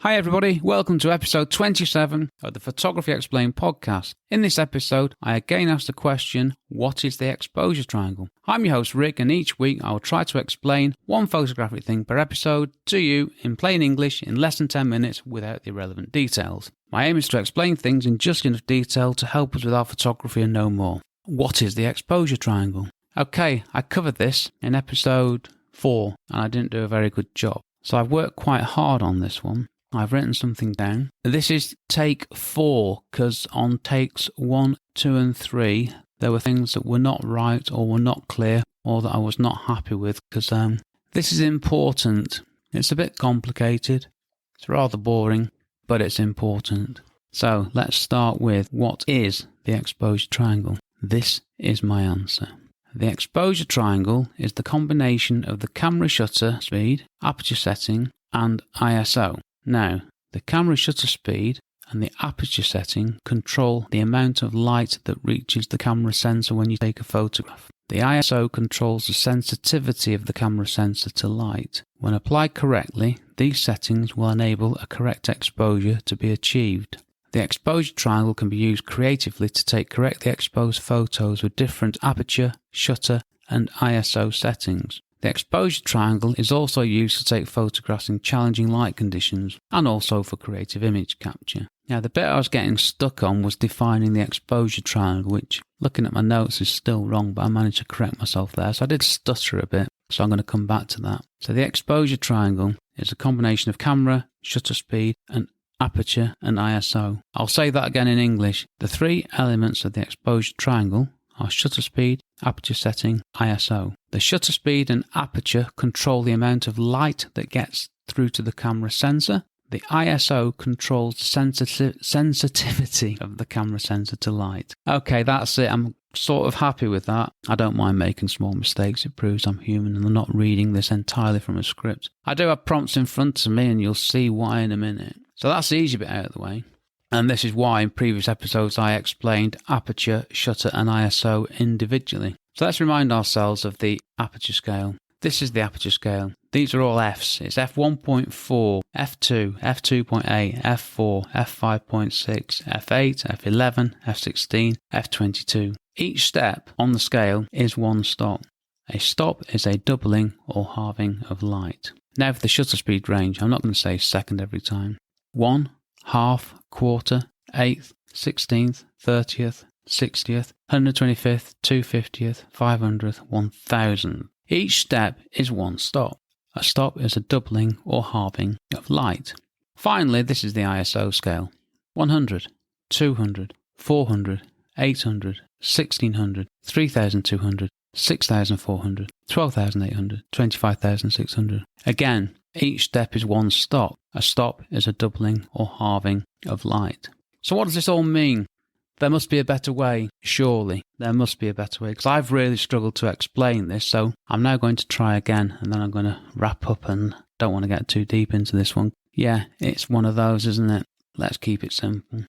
Hi everybody, welcome to episode 27 of the Photography Explained podcast. In this episode, I again ask the question, what is the exposure triangle? I'm your host Rick, and each week I will try to explain one photographic thing per episode to you in plain English in less than 10 minutes without the irrelevant details. My aim is to explain things in just enough detail to help us with our photography and no more. What is the exposure triangle? Okay, I covered this in episode 4 and I didn't do a very good job. So I've worked quite hard on this one. I've written something down. This is take 4 because on takes 1, 2 and 3 there were things that were not right or were not clear or that I was not happy with because this is important. It's a bit complicated. It's rather boring, but it's important. So let's start with what is the exposure triangle? This is my answer. The exposure triangle is the combination of the camera shutter speed, aperture setting and ISO. Now, the camera shutter speed and the aperture setting control the amount of light that reaches the camera sensor when you take a photograph. The ISO controls the sensitivity of the camera sensor to light. When applied correctly, these settings will enable a correct exposure to be achieved. The exposure triangle can be used creatively to take correctly exposed photos with different aperture, shutter and ISO settings. The exposure triangle is also used to take photographs in challenging light conditions and also for creative image capture. Now the bit I was getting stuck on was defining the exposure triangle, which looking at my notes is still wrong, but I managed to correct myself there. So I did stutter a bit, so I'm going to come back to that. So the exposure triangle is a combination of camera, shutter speed and aperture and ISO. I'll say that again in English. The three elements of the exposure triangle are shutter speed, aperture setting, ISO. The shutter speed and aperture control the amount of light that gets through to the camera sensor. The ISO controls the sensitivity of the camera sensor to light. Okay, that's it. I'm sort of happy with that. I don't mind making small mistakes. It proves I'm human and I'm not reading this entirely from a script. I do have prompts in front of me and you'll see why in a minute. So that's the easy bit out of the way. And this is why in previous episodes I explained aperture, shutter and ISO individually. So let's remind ourselves of the aperture scale. This is the aperture scale. These are all Fs. It's f1.4, f2, f2.8, f4, f5.6, f8, f11, f16, f22. Each step on the scale is one stop. A stop is a doubling or halving of light. Now for the shutter speed range, I'm not going to say second every time. 1, half, quarter, eighth, 16th, 30th, 60th, 125th, 250th, 500th, 1000th. Each step is one stop. A stop is a doubling or halving of light. Finally, this is the ISO scale. 100, 200, 400, 800, 1600, 3200, 6400, 12800, 25600. Again, each step is one stop. A stop is a doubling or halving of light. So what does this all mean? There must be a better way, surely. There must be a better way, because I've really struggled to explain this, so I'm now going to try again, and then I'm going to wrap up and don't want to get too deep into this one. Yeah, it's one of those, isn't it? Let's keep it simple.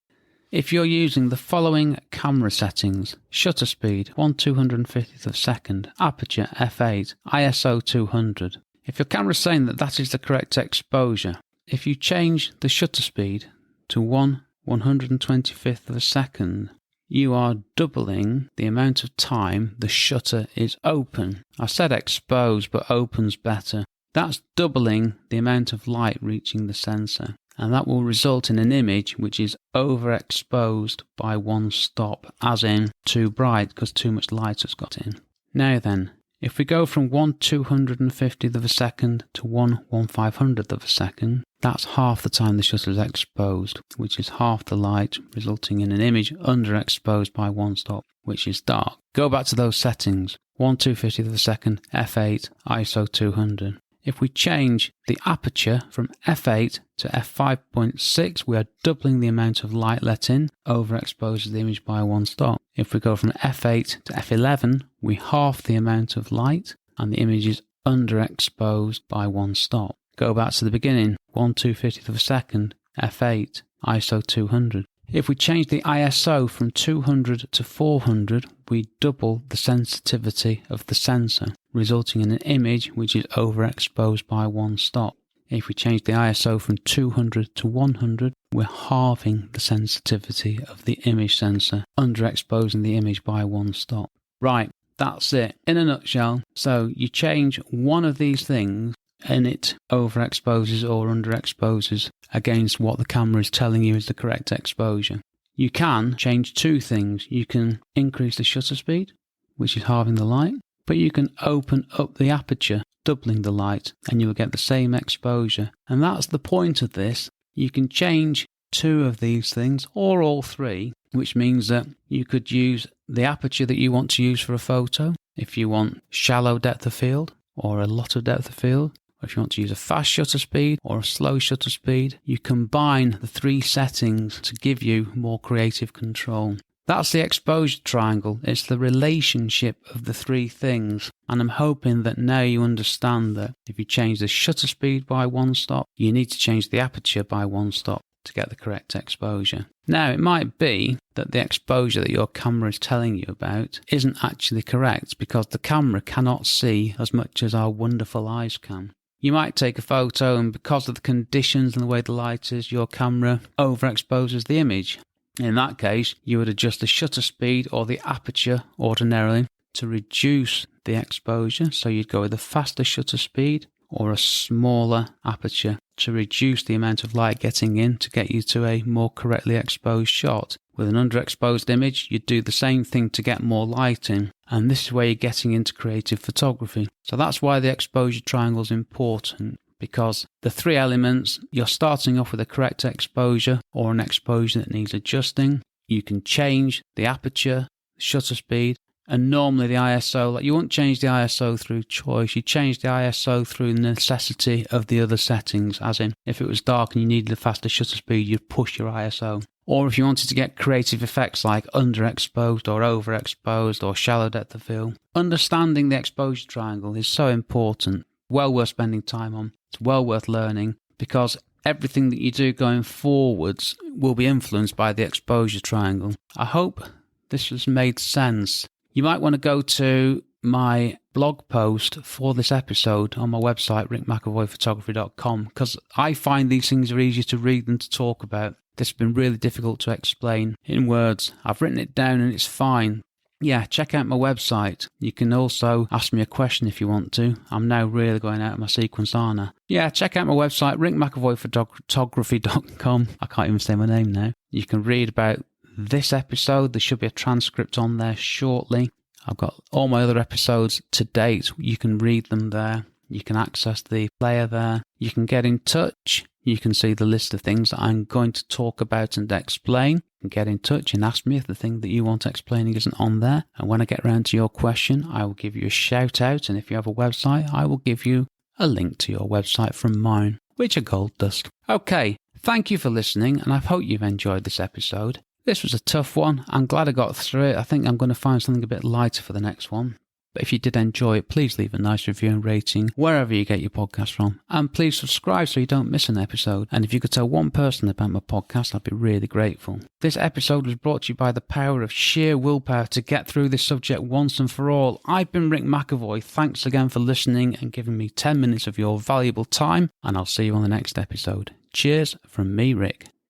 If you're using the following camera settings: shutter speed 1/250th of a second, aperture f8, ISO 200. If your camera's saying that that is the correct exposure, if you change the shutter speed to 1/125th of a second, you are doubling the amount of time the shutter is open. I said exposed, but open's better. That's doubling the amount of light reaching the sensor, and that will result in an image which is overexposed by one stop, as in too bright because too much light has got in. Now then, if we go from 1/250th of a second to 1/1500th of a second, that's half the time the shutter is exposed, which is half the light, resulting in an image underexposed by one stop, which is dark. Go back to those settings: 1/250th of a second, f8, ISO 200. If we change the aperture from f8 to f5.6, we are doubling the amount of light let in, overexposes the image by one stop. If we go from f8 to f11, we halve the amount of light, and the image is underexposed by one stop. Go back to the beginning: 1/250th of a second, f8, ISO 200. If we change the ISO from 200 to 400, we double the sensitivity of the sensor, resulting in an image which is overexposed by one stop. If we change the ISO from 200 to 100, we're halving the sensitivity of the image sensor, underexposing the image by one stop. Right, that's it in a nutshell. So you change one of these things and it overexposes or underexposes against what the camera is telling you is the correct exposure. You can change two things. You can increase the shutter speed, which is halving the light, but you can open up the aperture, doubling the light, and you will get the same exposure. And that's the point of this. You can change two of these things or all three, which means that you could use the aperture that you want to use for a photo. If you want shallow depth of field or a lot of depth of field, or if you want to use a fast shutter speed or a slow shutter speed, you combine the three settings to give you more creative control. That's the exposure triangle. It's the relationship of the three things. And I'm hoping that now you understand that if you change the shutter speed by one stop, you need to change the aperture by one stop to get the correct exposure. Now, it might be that the exposure that your camera is telling you about isn't actually correct because the camera cannot see as much as our wonderful eyes can. You might take a photo and because of the conditions and the way the light is, your camera overexposes the image. In that case, you would adjust the shutter speed or the aperture ordinarily to reduce the exposure. So you'd go with a faster shutter speed or a smaller aperture to reduce the amount of light getting in to get you to a more correctly exposed shot. With an underexposed image, you'd do the same thing to get more light in. And this is where you're getting into creative photography. So that's why the exposure triangle is important, because the three elements, you're starting off with a correct exposure or an exposure that needs adjusting. You can change the aperture, the shutter speed, and normally the ISO, like you won't change the ISO through choice, you change the ISO through necessity of the other settings, as in if it was dark and you needed a faster shutter speed, you'd push your ISO. Or if you wanted to get creative effects like underexposed or overexposed or shallow depth of field, understanding the exposure triangle is so important. Well worth spending time on. It's well worth learning because everything that you do going forwards will be influenced by the exposure triangle. I hope this has made sense. You might want to go to my blog post for this episode on my website, rickmcavoyphotography.com, because I find these things are easier to read than to talk about. This has been really difficult to explain in words. I've written it down and it's fine. Yeah, check out my website. You can also ask me a question if you want to. I'm now really going out of my sequence, aren't I? Yeah, check out my website, rickmcavoyphotography.com. I can't even say my name now. You can read about this episode. There should be a transcript on there shortly. I've got all my other episodes to date. You can read them there. You can access the player there. You can get in touch. You can see the list of things that I'm going to talk about and explain. You can get in touch and ask me if the thing that you want explaining isn't on there. And when I get around to your question, I will give you a shout out. And if you have a website, I will give you a link to your website from mine, which are gold dust. Okay, thank you for listening, and I hope you've enjoyed this episode. This was a tough one. I'm glad I got through it. I think I'm going to find something a bit lighter for the next one. But if you did enjoy it, please leave a nice review and rating wherever you get your podcast from. And please subscribe so you don't miss an episode. And if you could tell one person about my podcast, I'd be really grateful. This episode was brought to you by the power of sheer willpower to get through this subject once and for all. I've been Rick McEvoy. Thanks again for listening and giving me 10 minutes of your valuable time. And I'll see you on the next episode. Cheers from me, Rick.